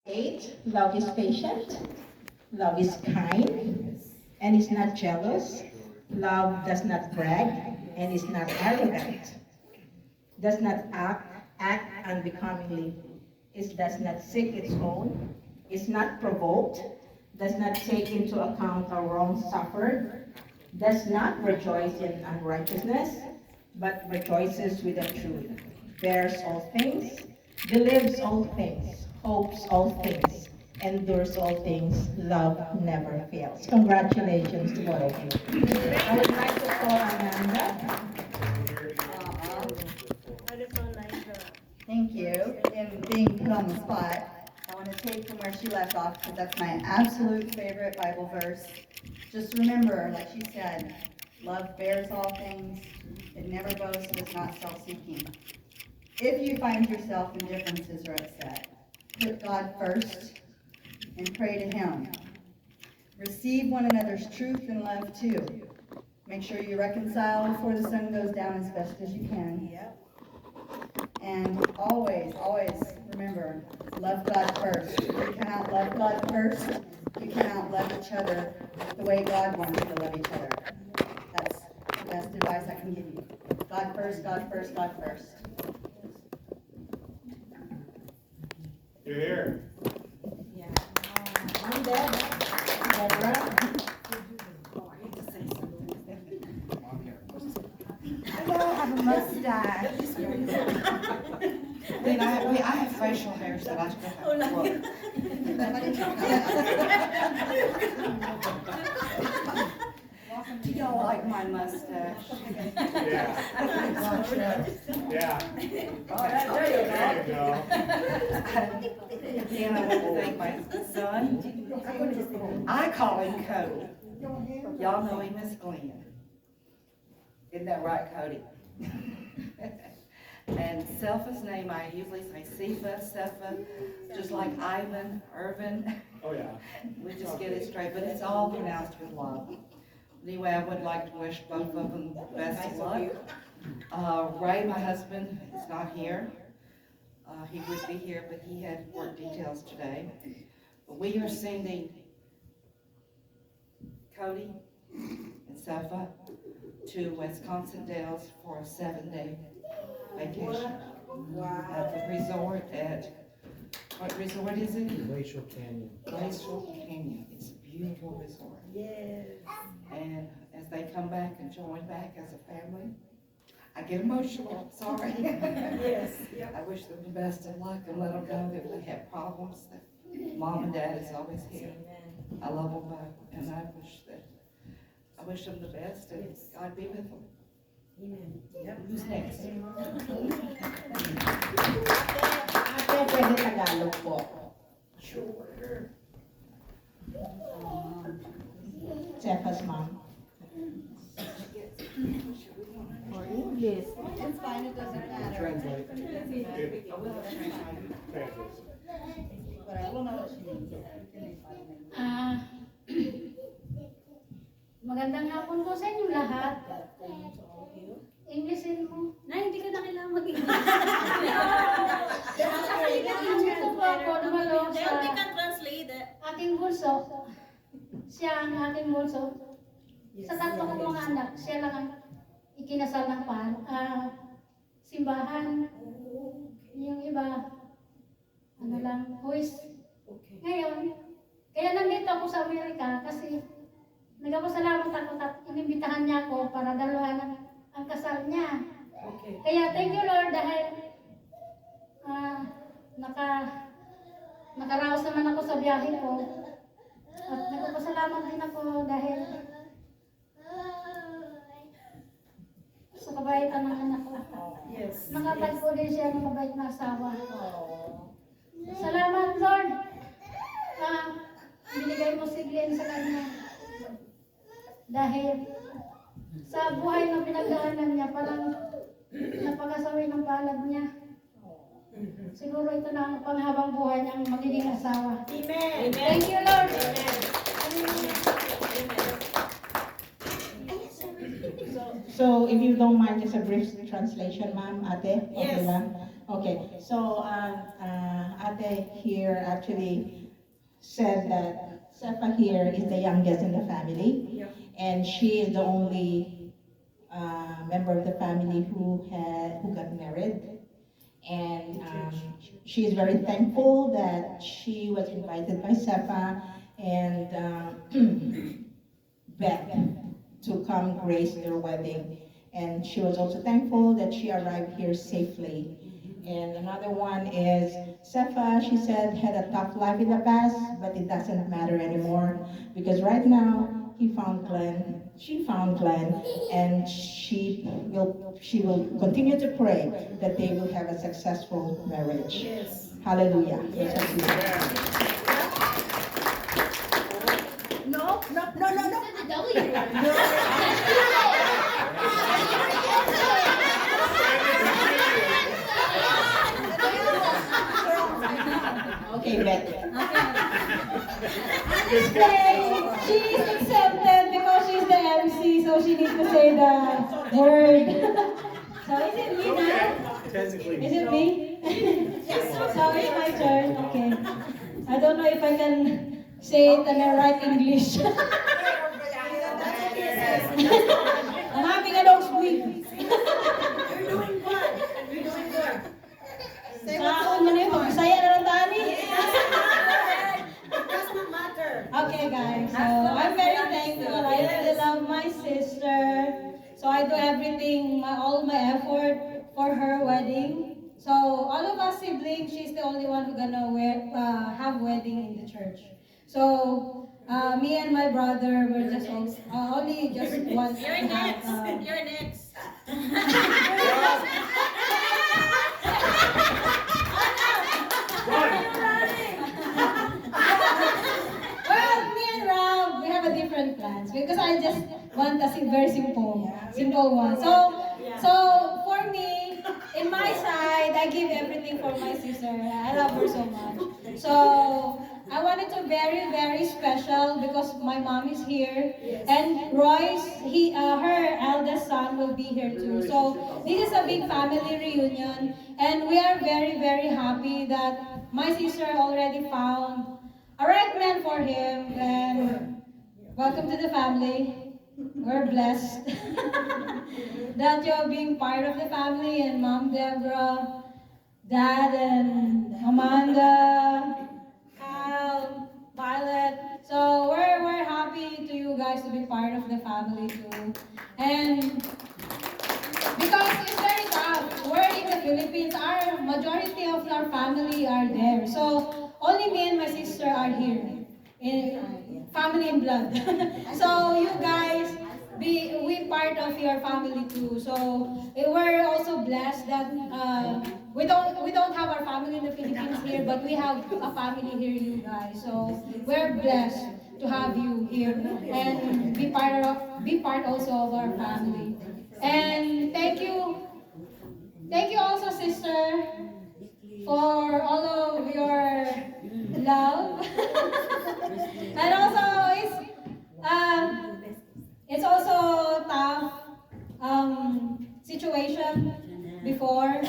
8, love is patient, love is kind, and is not jealous. Love does not brag and is not arrogant, does not act unbecomingly, it does not seek its own, is not provoked, does not take into account the wrong suffered, does not rejoice in unrighteousness, but rejoices with the truth, bears all things, believes all things, hopes all things, endures all things, love never fails. Congratulations to all of you. I would like to call Amanda. Thank you. And being put on the spot, I want to take from where she left off because that's my absolute favorite Bible verse. Just remember, like she said, love bears all things, it never boasts, it is not self-seeking. If you find yourself in differences or upset, put God first and pray to Him. Receive one another's truth and love too. Make sure you reconcile before the sun goes down as best as you can. And always, always remember, love God first. If you cannot love God first, you cannot love each other the way God wants you to love each other. That's the best advice I can give you. God first, God first, God first. You're here. Yeah. I'm Deb. Deborah. I have a mustache. Then I have facial hairs that I still have to work. Do y'all like my mustache? Yeah. Yeah. There you go. Then I want to thank my son. I call him Cody. Y'all know him as Glenn. Isn't that right, Cody? And Selfa's name, I usually say Sifa, Sefa, just like Ivan, Irvin. Oh, yeah. We just get it straight, but it's all pronounced with love. Anyway, I would like to wish both of them the best of luck. Ray, my husband, is not here. He would be here, but he had work details today. But we are sending Cody and Sefa to Wisconsin Dells for a 7-day vacation. At the resort what resort is it? Glacial Canyon. Glacial Canyon. It's a beautiful resort. Yes. And as they come back and join back as a family, I get emotional, sorry. Yes. I wish them the best of luck and let them know that if they have problems, that Mom and Dad is always here. I love them both, and I wish them the best, and God be with them. Amen. Yep. Who's next? Ate, pwede Tagalog po. Sure. Cephas mom. Or English. It's fine, it doesn't matter. Translate. But I will know what she means. Magandang hapon po sa inyo lahat. Englishin mo. Na, hindi ka na kailangan mag-English. Dito po ako dumalo They can sa translate it. aking bulso. Siya ang aking bulso. Sa tatlo kong mga anak, siya lang ang ikinasal ng simbahan. Yung iba, ano lang, huwis. Ngayon, kaya nandito ako sa Amerika kasi nagpasalamat ako at inimbitahan niya ako para dalahan ang kasal niya. Okay. Kaya thank you Lord dahil nakaraos naman ako sa biyahe ko. At nagpasalamat din ako dahil sa kabaitan ng anak ko. Yes. Nakatagpo din siya ng mabait na asawa. Salamat Lord. Binigay mo si Glenn sa kanya. Dahil sa buhay na pinagdaanan niya, parang napakasawi ng palad niya. Siguro ito na ang panghabang buhay niyang magiging asawa. Amen. Thank you, Lord. So, if you don't mind, just a brief translation, ma'am, ate. Okay Yes. lang. Okay, so Ate here actually said that Sefa here is the youngest in the family, and she is the only member of the family who got married. And she is very thankful that she was invited by Sefa and Beth to come grace their wedding. And she was also thankful that she arrived here safely. And another one is Sefa, she said, had a tough life in the past, but it doesn't matter anymore because right now he found Glenn, she found Glenn, and she will continue to pray that they will have a successful marriage. Yes. Hallelujah. Yes. That's what we say. No, no, no, no, no. The W word. Okay, Beth. She's accepted because she's the MC, so she needs to say the word. So is it me now? Technically. Is it me? So it's my turn. Okay. I don't know if I can say it in the right English. I'm having a nosebleed. You're doing good. You're doing good. Saan mo na yun? Masaya na lang tani. It does not matter. Okay, guys. So I'm very thankful. I really love my sister. So I do everything, all my effort for her wedding. So all of us siblings, she's the only one who gonna have wedding in the church. So me and my brother were just only just one. You're next. You're next. Well, me and Rob, we have a different plans because I just want a very simple one. So for me, in my side, I give everything for my sister. I love her so much. So I want it to very, very special because my mom is here, and Royce, her eldest son will be here too. So this is a big family reunion, and we are very, very happy that my sister already found a right man for him. And welcome to the family. We're blessed that you're being part of the family, and Mom Deborah, Dad and Amanda, Kyle, Violet. So we're happy to you guys to be part of the family too. And because it's very tough. We're in the Philippines. Our majority of our family are there. So only me and my sister are here. In family in blood. So you guys we part of your family too. So we're also blessed that we don't have our family in the Philippines here, but we have a family here, you guys. So we're blessed to have you here and be part also of our family. And thank you also, sister, for all of your love. And also it's also tough situation before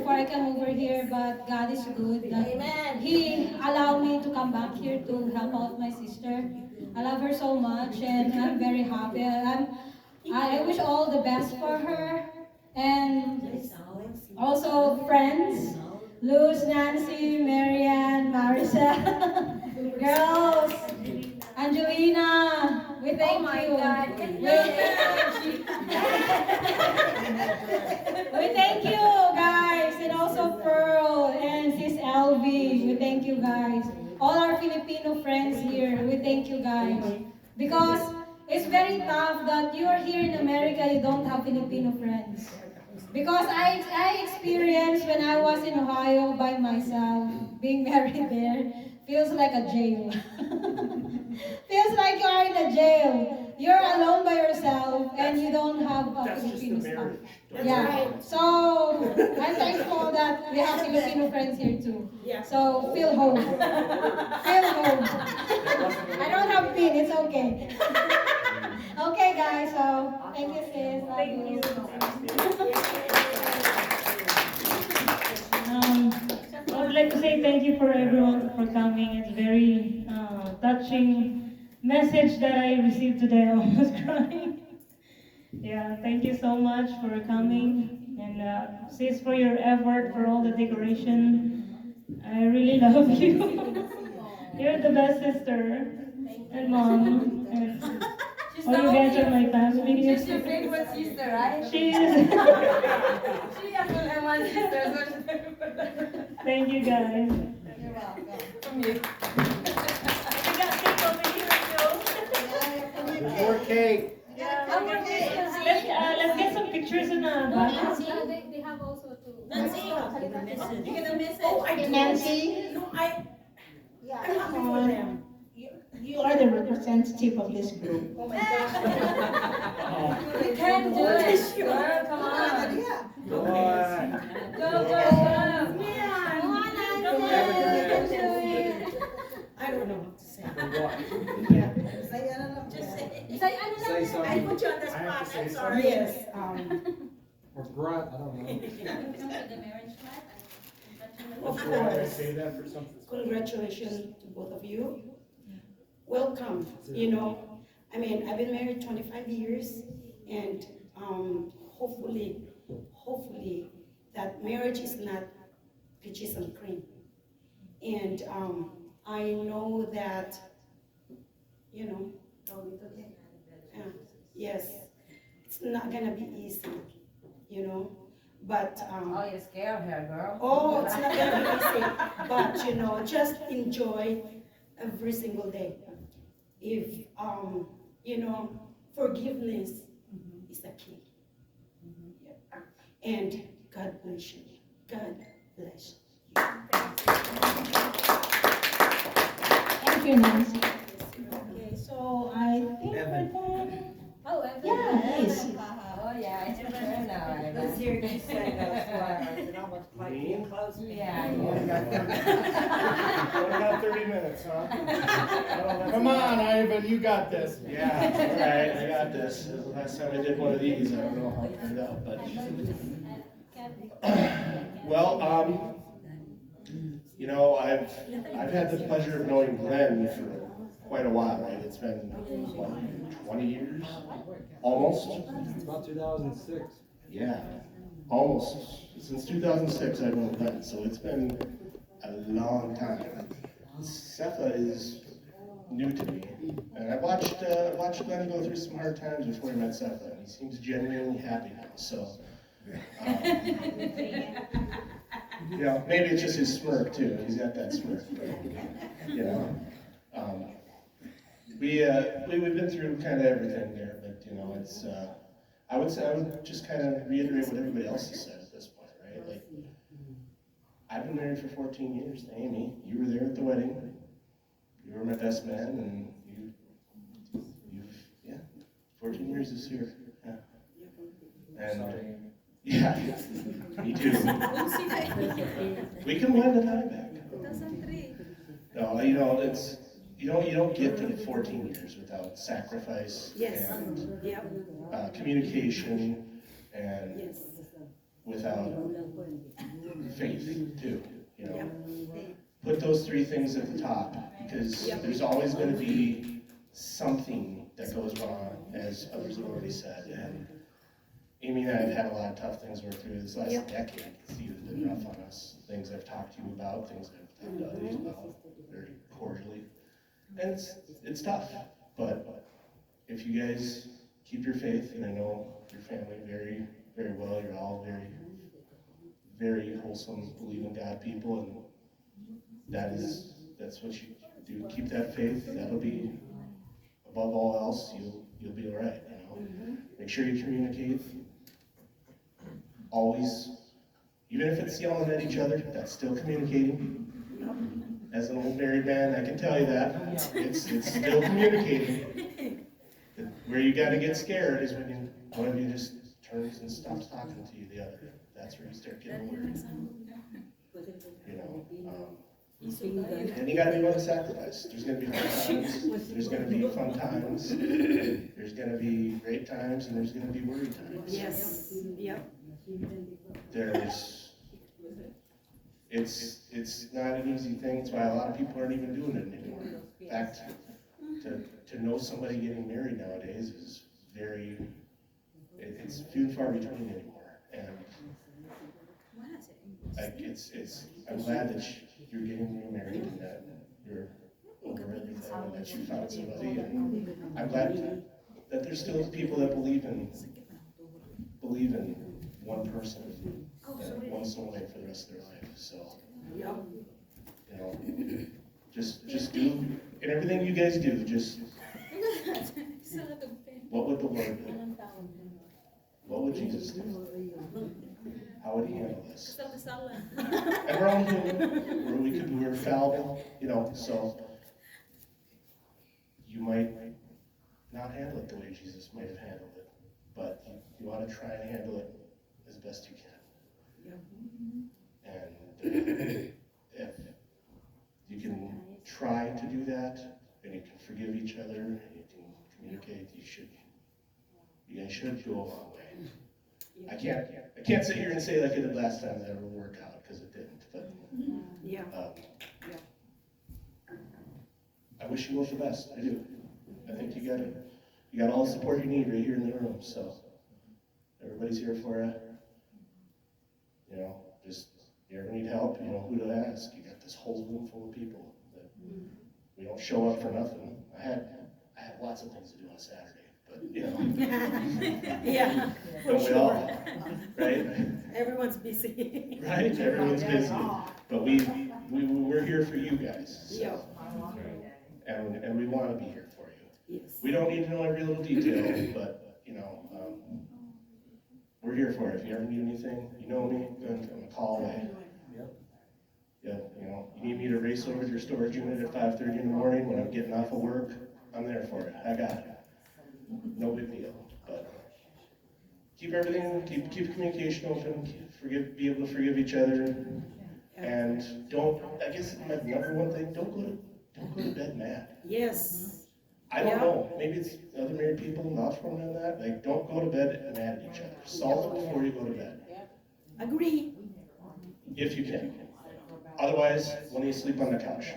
I come over here, but God is good. Amen. He allowed me to come back here to help out my sister. I love her so much, and I'm very happy. I wish all the best for her, and also friends, Luz, Nancy, Marianne, Marisa, girls, Angelina, we thank Oh my you. God. We thank you, guys, and also Pearl and Sis LV. We thank you, guys. All our Filipino friends here, we thank you, guys. Because it's very tough that you are here in America, you don't have Filipino friends. Because I experienced when I was in Ohio by myself, being married there, feels like a jail. Feels like you are in a jail. You're alone by yourself and you don't have a That's just the Filipino stuff. marriage. Yeah. So I'm thankful that we have Filipino friends here too. Yeah. So feel home. Feel home. I don't have pin, it's okay. Okay guys, so thank you sis. Love you. thank you for everyone for coming. It's very touching message that I received today. I almost crying. Yeah, thank you so much for coming, and sis for your effort for all the decoration. I really love you. You're the best sister and mom, and all you guys are my family. She's your favorite sister, right? She is. She actually my sister. Thank you guys. You're welcome. From you. We got cake over here too. More cake. Let's get some pictures in the back. They have also two. Nancy, you get a message? Oh, Nancy, No, I'm happy for them. you are the representative of this group. Oh my gosh. You can do it, girl. Come on. Go on. Go, go, go. I don't know what to say. What? Just say. Say ano lang. Say something. I put you on the I have spot, to say I'm sorry. Yes, Or grunt, I don't know. Of Should I course. say that for something? Congratulations to both of you. Welcome. You know, I mean, I've been married 25 years, and hopefully that marriage is not peaches and cream. And I know that, you know, yes, it's not gonna be easy, you know, but Oh, you scared her, girl. oh, it's not gonna be easy, but you know, just enjoy every single day. If you know, forgiveness is the key. Yeah. And God bless you. God bless you. thank you, Nancy. Okay, so I think we're done. Oh, Evan. Yeah, nice. Oh, yeah, it's your turn now, Evan. Let's hear you say those words, and almost like you close me. Yeah, Only got 30 minutes. Only got 30 minutes, huh? Come on, Ivan, you got this. Yeah, all right, I got this. Last time I did one of these, I don't know how it turned out, but. Well, you know, I've had the pleasure of knowing Glenn for quite a while, right? It's been, what, 20 years? Almost? It's about 2006. Yeah, almost. Since 2006, I've known Glenn, so it's been a long time. Cepha is new to me, and I watched Glenn go through some hard times before he met Cepha, and he seems genuinely happy now, so. You know, maybe it's just his smirk too, he's got that smirk, but, you know. We've been through kind of everything there, but, you know, it's, I would just kind of reiterate what everybody else has said at this point, right? Like, I've been married for 14 years to Amy. You were there at the wedding. You were my best man, and yeah, 14 years this year. Yeah. And yeah, me too. We can wind the time back. No, you know, it's you don't get to the 14 years without sacrifice Yes. and Yep. communication and Yes. without faith too. You know, Yep. put those three things at the top because there's always going to be something that goes wrong, as others have already said. And Amy and I have had a lot of tough things to work through this last decade. It's been rough on us. Things I've talked to you about, things I've talked to others about very cordially. And it's tough, but if you guys keep your faith, and I know your family very, very well, you're all very, very wholesome, believe in God people, and that's what you do. Keep that faith. That'll be above all else. You'll be all right. You know, make sure you communicate. Always, even if it's yelling at each other, that's still communicating. As an old married man, I can tell you that it's still communicating. Where you got to get scared is when one of you just turns and stops talking to you the other. That's where you start getting worried. You know, and you got to be willing to sacrifice. There's going to be hard times. There's going to be fun times. There's going to be great times, and there's going to be worried times. Yes. Yep. it's not an easy thing. That's why a lot of people aren't even doing it anymore. In fact, to know somebody getting married nowadays is it's few and far between anymore. And I'm glad that you're getting remarried and that you're over everything and that you found somebody. And I'm glad that there's still people that believe in one person, and one soulmate for the rest of their life. So, you know, just do, and everything you guys do, just, what would the Lord do? What would Jesus do? How would he handle this? And we're all human, we're fallible, you know, so you might not handle it the way Jesus might have handled it, but you want to try and handle it as best you can. And if you can try to do that, and you can forgive each other, and you can communicate, you guys should go a long way. I can't sit here and say like it did last time that it would work out, because it didn't, but I wish you both the best, I do. I think you got all the support you need right here in the room, so everybody's here for you. You know, just, if you ever need help, you know who to ask. You got this whole room full of people that we don't show up for nothing. I have lots of things to do on Saturday, but you know. Yeah, for Don't we all? sure. Right? Everyone's busy. Right? Everyone's busy. But we're here for you guys. Yeah. And we want to be here for you. Yes. We don't need to know every little detail, but you know, we're here for it. If you ever need anything, you know me, I'm a call away. Yeah, you know, you need me to race over to your storage unit at 5:30 in the morning when I'm getting off of work, I'm there for it. I got it. No big deal. But keep everything, keep communication open, be able to forgive each other, and I guess my number one thing, don't go to bed mad. Yes. I don't know, maybe it's other married people not from that, like, don't go to bed mad at each other. Solve it before you go to bed. Agree. If you can. Otherwise, when you sleep on the couch.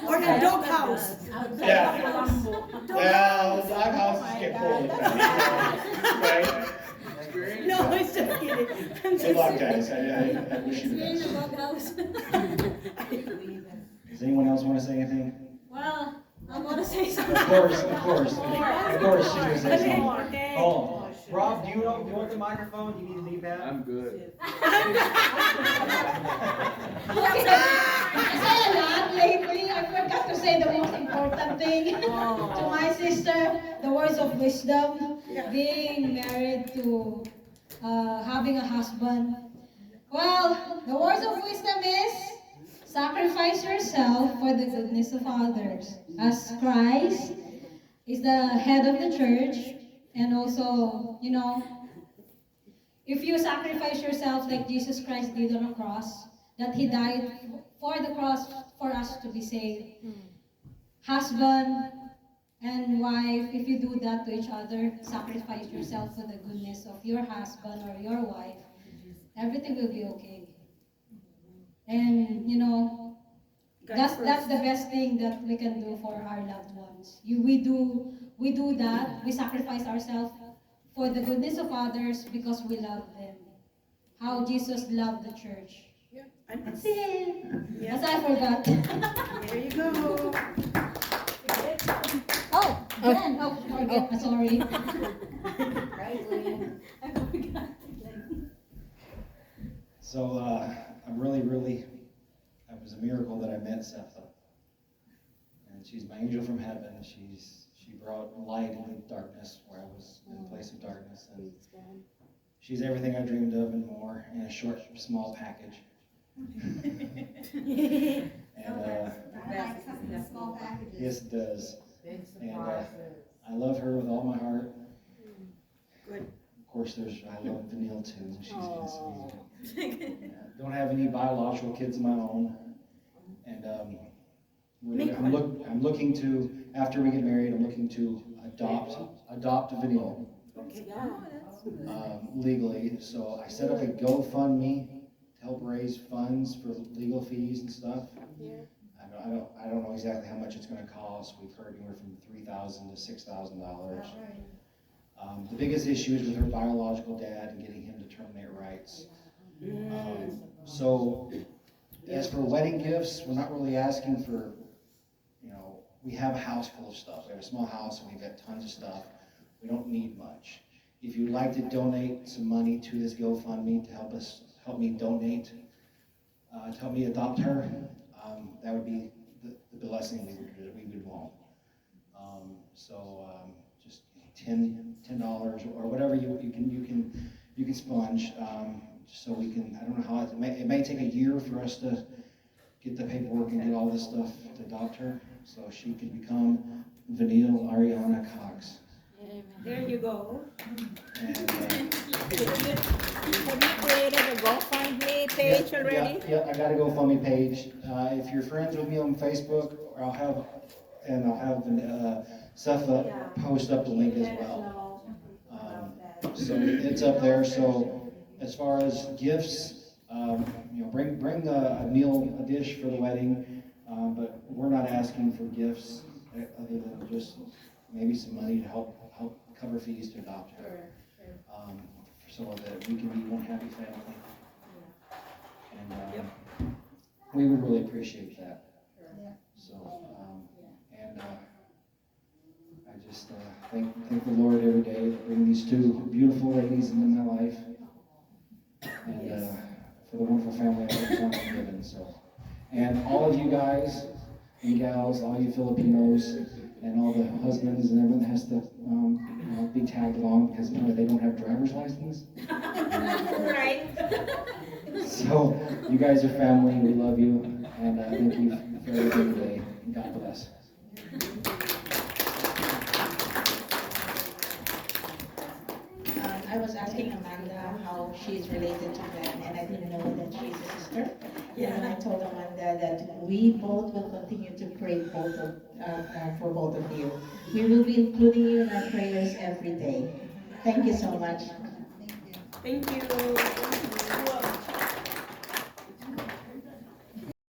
Or the dog house. Yeah. Well, dog houses get cold at night, right? No, I'm just kidding. Good luck, guys. I wish you the best. Does anyone else want to say anything? Well, I want to say something. Of course, she's going to say something. Okay. Hold on. Rob, do you want the microphone? Do you need a knee pad? I'm good. I said a lot lately. I forgot to say the most important thing to my sister, the words of wisdom, being married to having a husband. Well, the words of wisdom is sacrifice yourself for the goodness of others. As Christ is the head of the church, and also, you know, if you sacrifice yourself like Jesus Christ did on the cross, that he died for the cross for us to be saved. Husband and wife, if you do that to each other, sacrifice yourself for the goodness of your husband or your wife, everything will be okay. And, you know, that's the best thing that we can do for our loved ones. We do that, we sacrifice ourselves for the goodness of others because we love them. How Jesus loved the church. That's it. Yes, I forgot. There you go. Oh, again. Oh, sorry. I forgot. So, I'm really, it was a miracle that I met Sepha. And she's my angel from heaven. She brought light into darkness where I was in a place of darkness. And she's everything I dreamed of and more in a short, small package. And Small packages. yes, it does. And I love her with all my heart. Good. Of course, I love Vanille too. She's sweet. Don't have any biological kids of my own, and I'm looking to, after we get married, I'm looking to adopt Vanille Okay. legally. So I set up a GoFundMe help raise funds for legal fees and stuff. I don't know exactly how much it's gonna cost. We've heard anywhere from $3,000 to $6,000. The biggest issue is with her biological dad and getting him to terminate rights. So, as for wedding gifts, we're not really asking for, we have a house full of stuff. We have a small house and we've got tons of stuff. We don't need much. If you'd like to donate some money to this GoFundMe to help me donate, to help me adopt her, that would be the blessing we would want. Just $10 or whatever you can sponge, so we can. I don't know how it may take a year for us to get the paperwork and get all this stuff to adopt her, so she can become Vanille Ariana Cox. There you go. And, Have you created a GoFundMe page already? Yeah, I got a GoFundMe page. If you're friends with me on Facebook, I'll have Sepha post up the link as well. So it's up there. So as far as gifts, bring a dish for the wedding, but we're not asking for gifts other than just maybe some money to help cover fees to adopt her, so that we can be one happy family. And we would really appreciate that. So, I just thank the Lord every day for bringing these two beautiful ladies into my life, and for the wonderful family I've been given. So, and all of you guys and gals, all you Filipinos, and all the husbands and everyone that has to be tagged along because they don't have driver's license. Right. So you guys are family. We love you, and thank you for everything today. God bless. I was asking Amanda how she's related to Ben, and I didn't know that she's a sister. And I told Amanda that we both will continue to pray for both of you. We will be including you in our prayers every day. Thank you so much. Thank you.